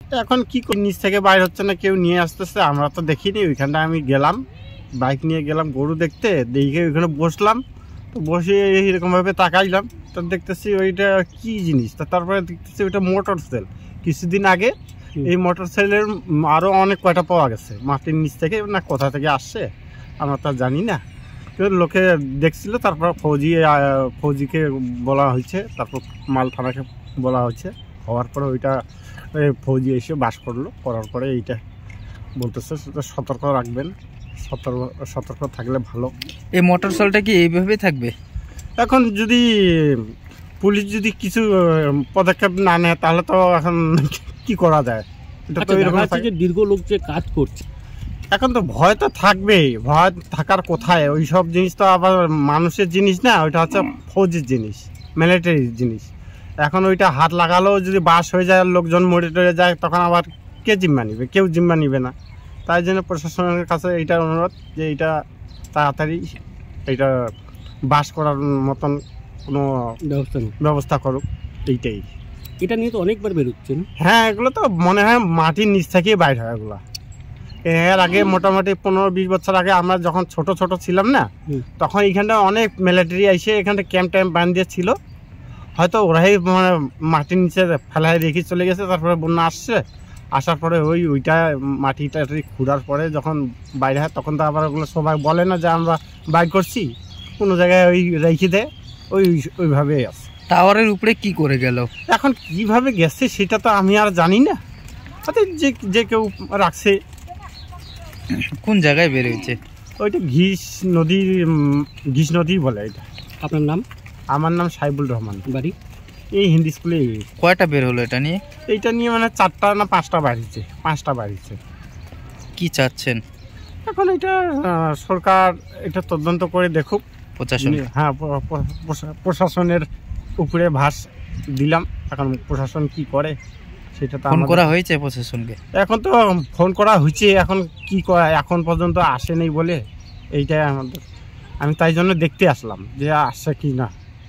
এখন কি করি, নিচ থেকে বাইরে হচ্ছে না, কেউ নিয়ে আসতেছে, আমরা তো দেখিনি। ওইখানটা আমি গেলাম, বাইক নিয়ে গেলাম গরু দেখতে, দেখে ওইখানে বসলাম। তো বসে এরকমভাবে তাকাইলাম, তো দেখতেছি ওইটা কি জিনিস। তো তারপরে দেখতেছি ওইটা মোটর সেল। কিছুদিন আগে এই মোটর সেলের আরও অনেক কয়টা পাওয়া গেছে মাটির নিচ থেকে, না কোথা থেকে আসছে আমরা তা জানি না। কিন্তু লোকে দেখছিল, তারপর ফৌজিকে বলা হয়েছে, তারপর মাল থানাকে বলা হয়েছে। হওয়ার পরে ওইটা ফৌজি এসে বাস করলো, করার পরে এইটা বলতেছে সতর্ক রাখবেন, সতর্ক থাকলে ভালো। এই মোটর সেলটা কি এইভাবেই থাকবে? এখন যদি পুলিশ যদি কিছু পদক্ষেপ না নেয় তাহলে তো এখন কি করা যায়। এটা তো এরকম দীর্ঘ লোক যে কাজ করছে, এখন তো ভয় তো থাকবেই। ভয় থাকার কোথায়, ওই সব জিনিস তো আবার মানুষের জিনিস না, ওইটা হচ্ছে ফৌজির জিনিস, মিলিটারির জিনিস। এখন ওইটা হাত লাগালেও যদি বাস হয়ে যায়, লোকজন মরে টরে যায়, তখন আবার কে জিম্মা নিবে? কেউ জিম্মা নিবে না। তাই জন্য প্রশাসনের কাছে এইটা অনুরোধ যে এইটা তাড়াতাড়ি এইটা বাস করার মতন কোনো ব্যবস্থা করুক, এইটাই। এটা নিয়ে তো অনেকবার বেরোচ্ছেন। হ্যাঁ, এগুলো তো মনে হয় মাটির নিচ থেকেই বাইর হয় এগুলো। এর আগে মোটামুটি 15-20 বছর আগে আমরা যখন ছোট ছোট ছিলাম না, তখন এইখানটা অনেক মিলিটারি এসে এখানটা ক্যাম্প বাঁধিয়ে ছিল। হয়তো ওরাই মানে মাটির নিচে ফেলায় রেখে চলে গেছে। তারপরে বন্যা আসছে, আসার পরে ওইটা মাটিটা খুঁড়ার পরে যখন বাইরে হয়, তখন তো আবার ওগুলো সবাই বলে না যে আমরা বাইর করছি, কোনো জায়গায় ওই রেখে দেয়, ওইভাবেই আছে। টাওয়ারের উপরে কি করে গেল? এখন কিভাবে গেছে সেটা তো আমি আর জানি না, হয়তো যে কেউ রাখছে। কোন জায়গায় বের হয়েছে? ওইটা ঘিস নদী বলে এটা। আপনার নাম? আমার নাম সাইবুল রহমান। বাড়ি? এই হিন্দি স্কুলে। কয়টা বের হলো এটা নিয়ে? এইটা নিয়ে মানে 4টা না 5টা বাড়িছে, 5টা বাড়িছে। কি চাচ্ছেন এখন এটা সরকার এটা তদন্ত করে দেখুক। প্রশাসন? হ্যাঁ, প্রশাসনের উপরে ভাস দিলাম। এখন প্রশাসন কি করে সেটা তো ফোন করা হয়েছে প্রশাসনকে? এখন তো ফোন করা হয়েছে, এখন কি করা, এখন পর্যন্ত আসেনি বলে এইটাই আমাদের। আমি তাই জন্য দেখতে আসলাম যে আসছে কি না।